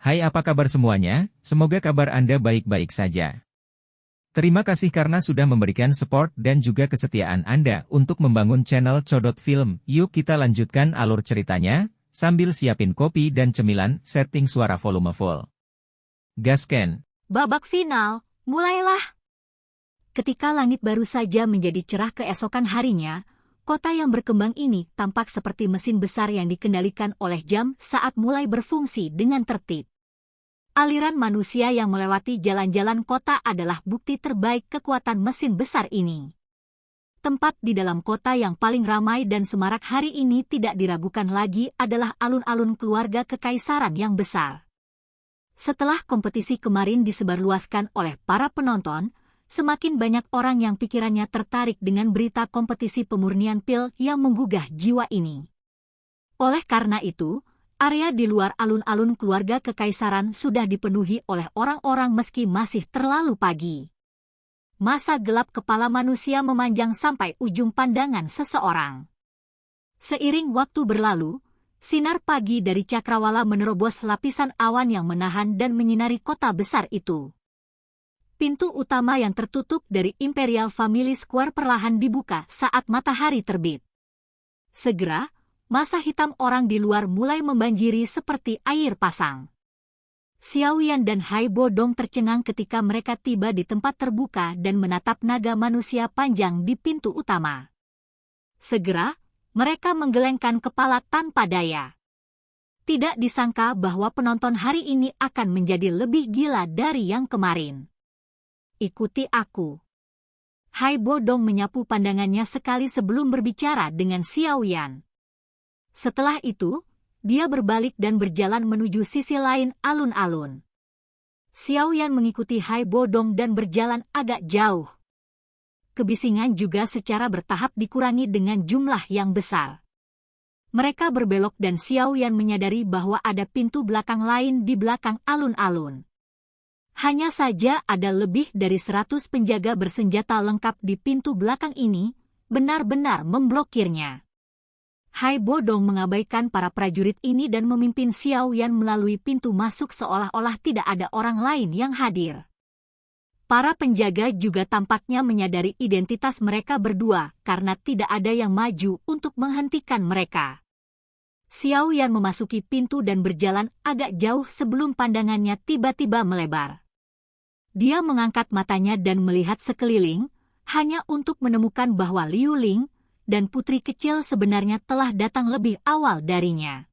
Hai, apa kabar semuanya? Semoga kabar Anda baik-baik saja. Terima kasih karena sudah memberikan support dan juga kesetiaan Anda untuk membangun channel Codot Film. Yuk kita lanjutkan alur ceritanya, sambil siapin kopi dan cemilan, setting suara volume full. Gasken. Babak final, mulailah. Ketika langit baru saja menjadi cerah keesokan harinya, kota yang berkembang ini tampak seperti mesin besar yang dikendalikan oleh jam saat mulai berfungsi dengan tertib. Aliran manusia yang melewati jalan-jalan kota adalah bukti terbaik kekuatan mesin besar ini. Tempat di dalam kota yang paling ramai dan semarak hari ini tidak diragukan lagi adalah alun-alun keluarga kekaisaran yang besar. Setelah kompetisi kemarin disebarluaskan oleh para penonton, semakin banyak orang yang pikirannya tertarik dengan berita kompetisi pemurnian pil yang menggugah jiwa ini. Oleh karena itu, area di luar alun-alun keluarga kekaisaran sudah dipenuhi oleh orang-orang meski masih terlalu pagi. Masa gelap kepala manusia memanjang sampai ujung pandangan seseorang. Seiring waktu berlalu, sinar pagi dari cakrawala menerobos lapisan awan yang menahan dan menyinari kota besar itu. Pintu utama yang tertutup dari Imperial Family Square perlahan dibuka saat matahari terbit. Segera, masa hitam orang di luar mulai membanjiri seperti air pasang. Xiaoyan dan Hai Bodong tercengang ketika mereka tiba di tempat terbuka dan menatap naga manusia panjang di pintu utama. Segera, mereka menggelengkan kepala tanpa daya. Tidak disangka bahwa penonton hari ini akan menjadi lebih gila dari yang kemarin. Ikuti aku. Hai Bodong menyapu pandangannya sekali sebelum berbicara dengan Xiaoyan. Setelah itu, dia berbalik dan berjalan menuju sisi lain alun-alun. Xiaoyan mengikuti Hai Bodong dan berjalan agak jauh. Kebisingan juga secara bertahap dikurangi dengan jumlah yang besar. Mereka berbelok dan Xiaoyan menyadari bahwa ada pintu belakang lain di belakang alun-alun. Hanya saja ada lebih dari 100 penjaga bersenjata lengkap di pintu belakang ini, benar-benar memblokirnya. Hai Bodong mengabaikan para prajurit ini dan memimpin Xiaoyan melalui pintu masuk seolah-olah tidak ada orang lain yang hadir. Para penjaga juga tampaknya menyadari identitas mereka berdua karena tidak ada yang maju untuk menghentikan mereka. Xiaoyan memasuki pintu dan berjalan agak jauh sebelum pandangannya tiba-tiba melebar. Dia mengangkat matanya dan melihat sekeliling, hanya untuk menemukan bahwa Liu Ling dan putri kecil sebenarnya telah datang lebih awal darinya.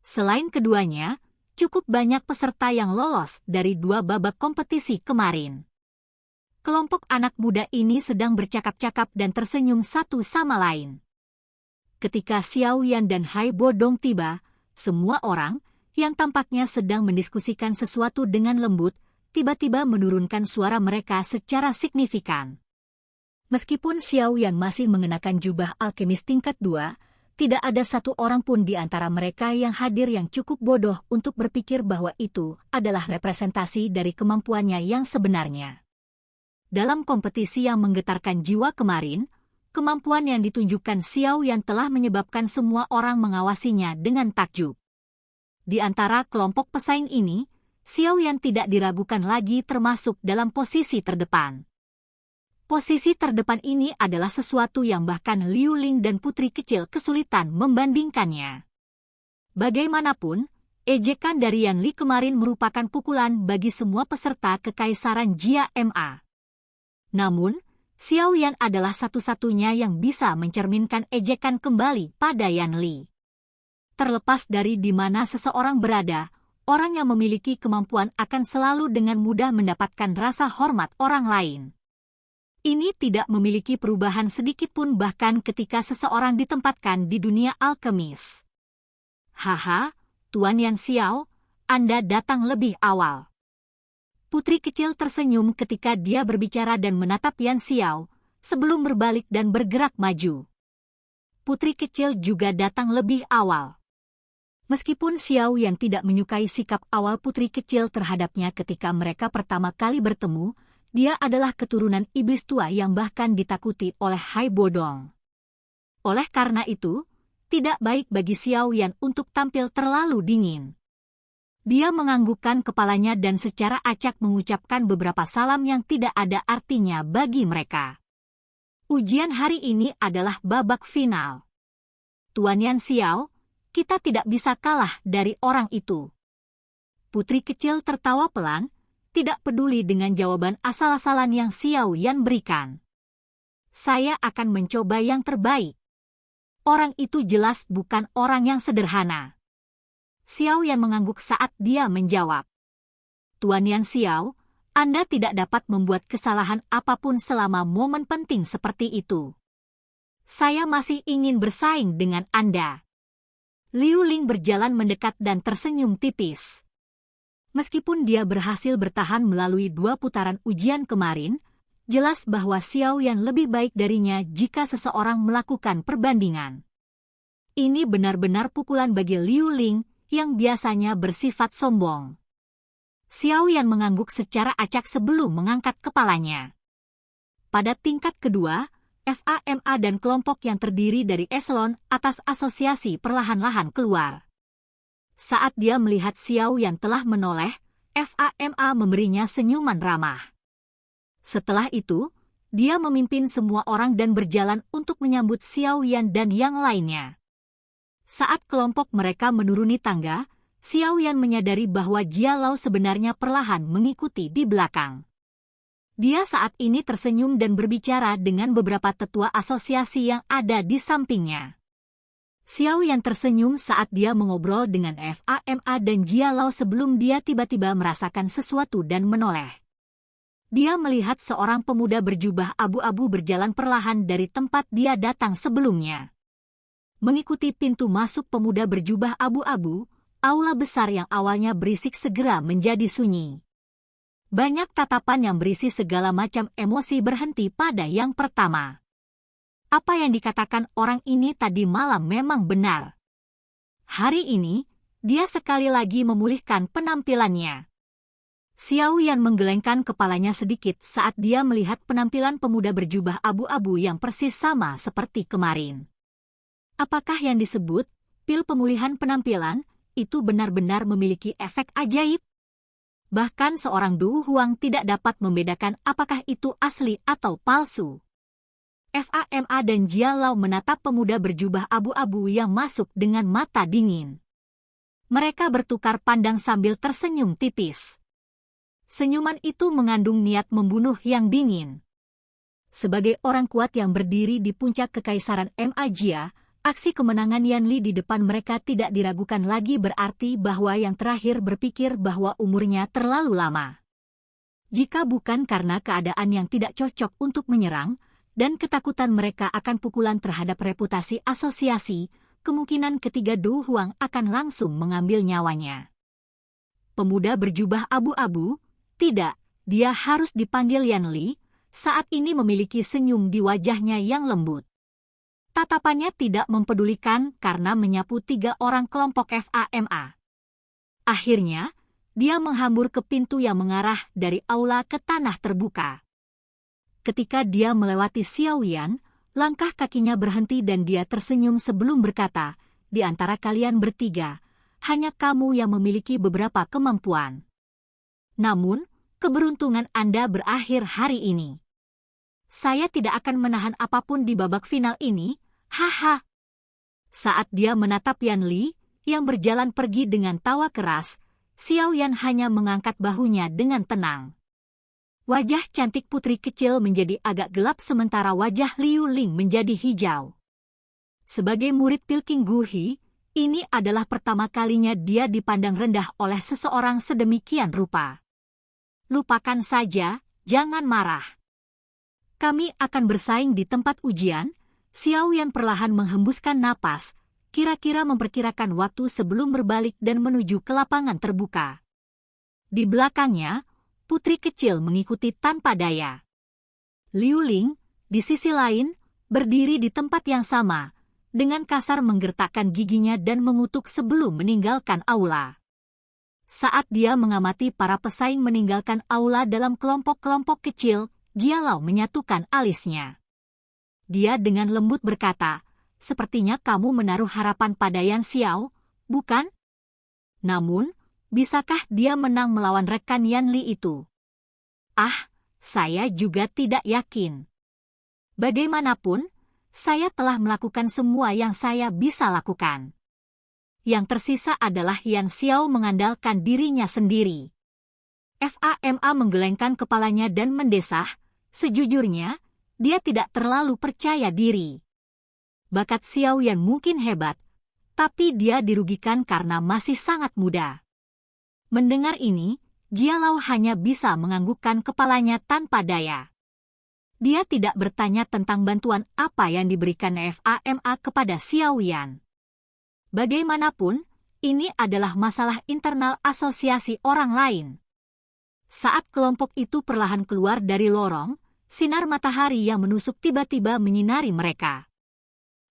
Selain keduanya, cukup banyak peserta yang lolos dari 2 babak kompetisi kemarin. Kelompok anak muda ini sedang bercakap-cakap dan tersenyum satu sama lain. Ketika Xiaoyan dan Hai Bodong tiba, semua orang yang tampaknya sedang mendiskusikan sesuatu dengan lembut, tiba-tiba menurunkan suara mereka secara signifikan. Meskipun Xiaoyan masih mengenakan jubah alkemis tingkat 2, tidak ada satu orang pun di antara mereka yang hadir yang cukup bodoh untuk berpikir bahwa itu adalah representasi dari kemampuannya yang sebenarnya. Dalam kompetisi yang menggetarkan jiwa kemarin, kemampuan yang ditunjukkan Xiaoyan telah menyebabkan semua orang mengawasinya dengan takjub. Di antara kelompok pesaing ini, Xiaoyan tidak diragukan lagi termasuk dalam posisi terdepan. Posisi terdepan ini adalah sesuatu yang bahkan Liu Ling dan putri kecil kesulitan membandingkannya. Bagaimanapun, ejekan dari Yan Li kemarin merupakan pukulan bagi semua peserta kekaisaran Jia Ma. Namun, Xiaoyan adalah satu-satunya yang bisa mencerminkan ejekan kembali pada Yan Li. Terlepas dari di mana seseorang berada, orang yang memiliki kemampuan akan selalu dengan mudah mendapatkan rasa hormat orang lain. Ini tidak memiliki perubahan sedikitpun bahkan ketika seseorang ditempatkan di dunia alkemis. Haha, Tuan Yan Xiao, Anda datang lebih awal. Putri kecil tersenyum ketika dia berbicara dan menatap Yan Xiao, sebelum berbalik dan bergerak maju. Putri kecil juga datang lebih awal. Meskipun Xiao yang tidak menyukai sikap awal putri kecil terhadapnya ketika mereka pertama kali bertemu, dia adalah keturunan iblis tua yang bahkan ditakuti oleh Hai Bodong. Oleh karena itu, tidak baik bagi Xiaoyan untuk tampil terlalu dingin. Dia menganggukkan kepalanya dan secara acak mengucapkan beberapa salam yang tidak ada artinya bagi mereka. Ujian hari ini adalah babak final. Tuan Yan Xiao, kita tidak bisa kalah dari orang itu. Putri kecil tertawa pelan, tidak peduli dengan jawaban asal-asalan yang Xiao Yan berikan. Saya akan mencoba yang terbaik. Orang itu jelas bukan orang yang sederhana. Xiao Yan mengangguk saat dia menjawab. Tuan Yan Xiao, Anda tidak dapat membuat kesalahan apapun selama momen penting seperti itu. Saya masih ingin bersaing dengan Anda. Liu Ling berjalan mendekat dan tersenyum tipis. Meskipun dia berhasil bertahan melalui 2 putaran ujian kemarin, jelas bahwa Xiao Yan lebih baik darinya jika seseorang melakukan perbandingan. Ini benar-benar pukulan bagi Liu Ling yang biasanya bersifat sombong. Xiao Yan mengangguk secara acak sebelum mengangkat kepalanya. Pada tingkat kedua, FAMA dan kelompok yang terdiri dari eselon atas asosiasi perlahan-lahan keluar. Saat dia melihat Xiao Yan telah menoleh, FAMA memberinya senyuman ramah. Setelah itu, dia memimpin semua orang dan berjalan untuk menyambut Xiao Yan dan yang lainnya. Saat kelompok mereka menuruni tangga, Xiao Yan menyadari bahwa Jia Lao sebenarnya perlahan mengikuti di belakang. Dia saat ini tersenyum dan berbicara dengan beberapa tetua asosiasi yang ada di sampingnya. Xiao Yan tersenyum saat dia mengobrol dengan FAMA dan Jia Lao sebelum dia tiba-tiba merasakan sesuatu dan menoleh. Dia melihat seorang pemuda berjubah abu-abu berjalan perlahan dari tempat dia datang sebelumnya. Mengikuti pintu masuk pemuda berjubah abu-abu, aula besar yang awalnya berisik segera menjadi sunyi. Banyak tatapan yang berisi segala macam emosi berhenti pada yang pertama. Apa yang dikatakan orang ini tadi malam memang benar. Hari ini, dia sekali lagi memulihkan penampilannya. Xiao Yan menggelengkan kepalanya sedikit saat dia melihat penampilan pemuda berjubah abu-abu yang persis sama seperti kemarin. Apakah yang disebut pil pemulihan penampilan itu benar-benar memiliki efek ajaib? Bahkan seorang Du Huang tidak dapat membedakan apakah itu asli atau palsu. FAMA dan Jia Lao menatap pemuda berjubah abu-abu yang masuk dengan mata dingin. Mereka bertukar pandang sambil tersenyum tipis. Senyuman itu mengandung niat membunuh yang dingin. Sebagai orang kuat yang berdiri di puncak kekaisaran Majia, aksi kemenangan Yan Li di depan mereka tidak diragukan lagi berarti bahwa yang terakhir berpikir bahwa umurnya terlalu lama. Jika bukan karena keadaan yang tidak cocok untuk menyerang, dan ketakutan mereka akan pukulan terhadap reputasi asosiasi, kemungkinan ketiga Du Huang akan langsung mengambil nyawanya. Pemuda berjubah abu-abu, tidak, dia harus dipanggil Yan Li, saat ini memiliki senyum di wajahnya yang lembut. Tatapannya tidak mempedulikan karena menyapu 3 orang kelompok FAMA. Akhirnya, dia menghambur ke pintu yang mengarah dari aula ke tanah terbuka. Ketika dia melewati Xiao Yan, langkah kakinya berhenti dan dia tersenyum sebelum berkata, di antara kalian bertiga, hanya kamu yang memiliki beberapa kemampuan. Namun, keberuntungan Anda berakhir hari ini. Saya tidak akan menahan apapun di babak final ini, haha. Saat dia menatap Yan Li, yang berjalan pergi dengan tawa keras, Xiao Yan hanya mengangkat bahunya dengan tenang. Wajah cantik putri kecil menjadi agak gelap sementara wajah Liu Ling menjadi hijau. Sebagai murid Pilking Guhi, ini adalah pertama kalinya dia dipandang rendah oleh seseorang sedemikian rupa. Lupakan saja, jangan marah. Kami akan bersaing di tempat ujian. Xiao Yan perlahan menghembuskan napas, kira-kira memperkirakan waktu sebelum berbalik dan menuju ke lapangan terbuka. Di belakangnya, putri kecil mengikuti tanpa daya. Liu Ling, di sisi lain, berdiri di tempat yang sama, dengan kasar menggertakkan giginya dan mengutuk sebelum meninggalkan aula. Saat dia mengamati para pesaing meninggalkan aula dalam kelompok-kelompok kecil, Jia Lao menyatukan alisnya. Dia dengan lembut berkata, sepertinya kamu menaruh harapan pada Yan Xiao, bukan? Namun, bisakah dia menang melawan rekan Yan Li itu? Ah, saya juga tidak yakin. Bagaimanapun, saya telah melakukan semua yang saya bisa lakukan. Yang tersisa adalah Yan Xiao mengandalkan dirinya sendiri. Fama menggelengkan kepalanya dan mendesah, sejujurnya, dia tidak terlalu percaya diri. Bakat Xiao Yan mungkin hebat, tapi dia dirugikan karena masih sangat muda. Mendengar ini, Jia Lao hanya bisa menganggukkan kepalanya tanpa daya. Dia tidak bertanya tentang bantuan apa yang diberikan Fama kepada Xiao Yan. Bagaimanapun, ini adalah masalah internal asosiasi orang lain. Saat kelompok itu perlahan keluar dari lorong, sinar matahari yang menusuk tiba-tiba menyinari mereka.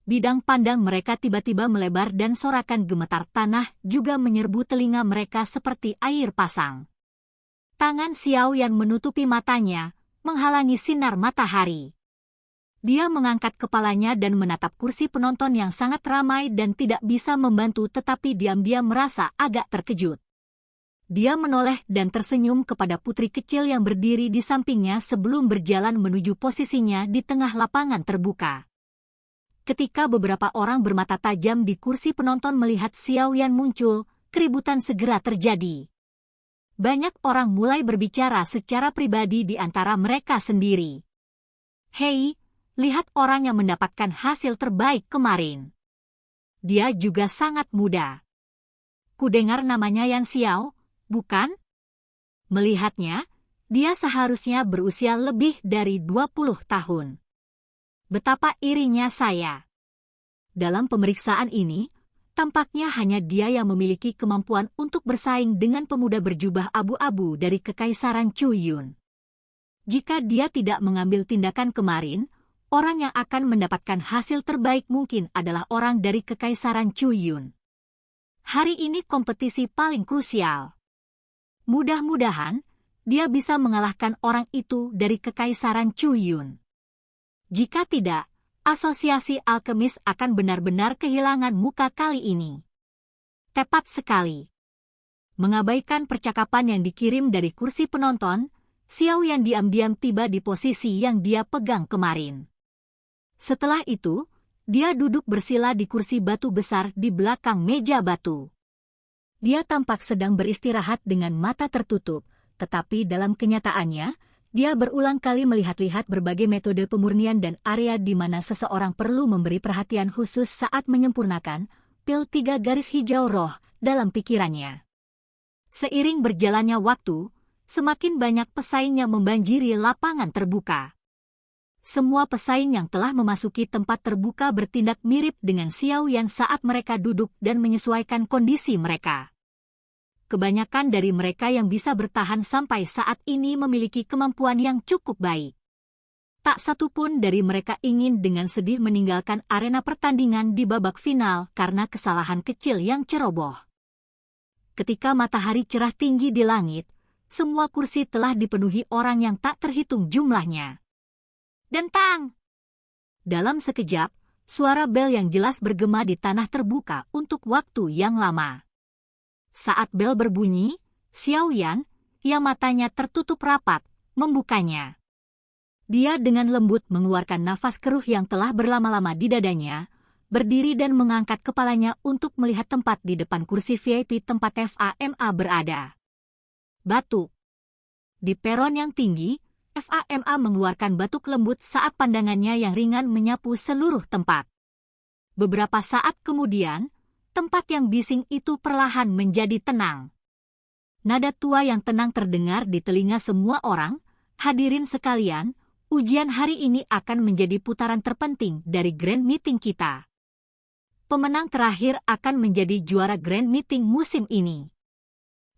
Bidang pandang mereka tiba-tiba melebar dan sorakan gemetar tanah juga menyerbu telinga mereka seperti air pasang. Tangan Xiao Yan menutupi matanya, menghalangi sinar matahari. Dia mengangkat kepalanya dan menatap kursi penonton yang sangat ramai dan tidak bisa membantu tetapi diam-diam merasa agak terkejut. Dia menoleh dan tersenyum kepada putri kecil yang berdiri di sampingnya sebelum berjalan menuju posisinya di tengah lapangan terbuka. Ketika beberapa orang bermata tajam di kursi penonton melihat Xiao Yan muncul, keributan segera terjadi. Banyak orang mulai berbicara secara pribadi di antara mereka sendiri. Hei, lihat orang yang mendapatkan hasil terbaik kemarin. Dia juga sangat muda. Kudengar namanya Yan Xiao, bukan? Melihatnya, dia seharusnya berusia lebih dari 20 tahun. Betapa irinya saya. Dalam pemeriksaan ini, tampaknya hanya dia yang memiliki kemampuan untuk bersaing dengan pemuda berjubah abu-abu dari Kekaisaran Chu Yun. Jika dia tidak mengambil tindakan kemarin, orang yang akan mendapatkan hasil terbaik mungkin adalah orang dari Kekaisaran Chu Yun. Hari ini kompetisi paling krusial. Mudah-mudahan, dia bisa mengalahkan orang itu dari Kekaisaran Chu Yun. Jika tidak, asosiasi alkemis akan benar-benar kehilangan muka kali ini. Tepat sekali. Mengabaikan percakapan yang dikirim dari kursi penonton, Xiao Yan diam-diam tiba di posisi yang dia pegang kemarin. Setelah itu, dia duduk bersila di kursi batu besar di belakang meja batu. Dia tampak sedang beristirahat dengan mata tertutup, tetapi dalam kenyataannya, dia berulang kali melihat-lihat berbagai metode pemurnian dan area di mana seseorang perlu memberi perhatian khusus saat menyempurnakan pil 3 garis hijau roh dalam pikirannya. Seiring berjalannya waktu, semakin banyak pesaing yang membanjiri lapangan terbuka. Semua pesaing yang telah memasuki tempat terbuka bertindak mirip dengan Xiao Yan saat mereka duduk dan menyesuaikan kondisi mereka. Kebanyakan dari mereka yang bisa bertahan sampai saat ini memiliki kemampuan yang cukup baik. Tak satu pun dari mereka ingin dengan sedih meninggalkan arena pertandingan di babak final karena kesalahan kecil yang ceroboh. Ketika matahari cerah tinggi di langit, semua kursi telah dipenuhi orang yang tak terhitung jumlahnya. Dentang! Dalam sekejap, suara bel yang jelas bergema di tanah terbuka untuk waktu yang lama. Saat bel berbunyi, Xiao Yan, yang matanya tertutup rapat, membukanya. Dia dengan lembut mengeluarkan nafas keruh yang telah berlama-lama di dadanya, berdiri dan mengangkat kepalanya untuk melihat tempat di depan kursi VIP tempat Fama berada. Batuk. Di peron yang tinggi, Fama mengeluarkan batuk lembut saat pandangannya yang ringan menyapu seluruh tempat. Beberapa saat kemudian, tempat yang bising itu perlahan menjadi tenang. Nada tua yang tenang terdengar di telinga semua orang. Hadirin sekalian, ujian hari ini akan menjadi putaran terpenting dari Grand Meeting kita. Pemenang terakhir akan menjadi juara Grand Meeting musim ini.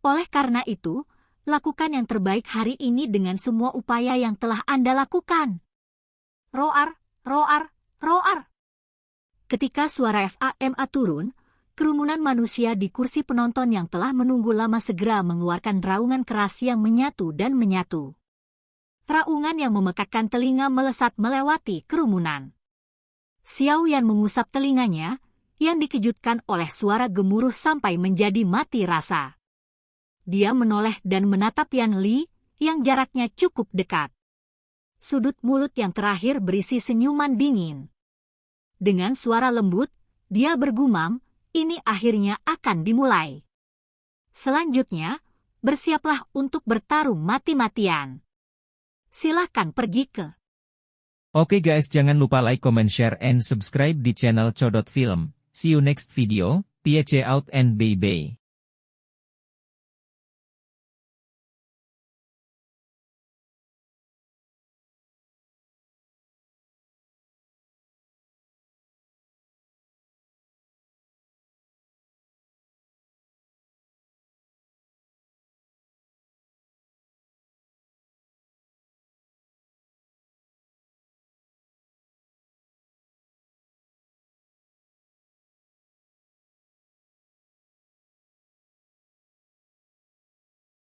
Oleh karena itu, lakukan yang terbaik hari ini dengan semua upaya yang telah Anda lakukan. Roar, roar, roar. Ketika suara Fama turun, kerumunan manusia di kursi penonton yang telah menunggu lama segera mengeluarkan raungan keras yang menyatu dan menyatu. Raungan yang memekakkan telinga melesat melewati kerumunan. Xiao Yan mengusap telinganya, yang dikejutkan oleh suara gemuruh sampai menjadi mati rasa. Dia menoleh dan menatap Yan Li, yang jaraknya cukup dekat. Sudut mulut yang terakhir berisi senyuman dingin. Dengan suara lembut, dia bergumam, ini akhirnya akan dimulai. Selanjutnya, bersiaplah untuk bertarung mati-matian. Silahkan pergi ke. Oke guys, jangan lupa like, comment, share, and subscribe di channel Codot Film. See you next video, peace out and bye-bye.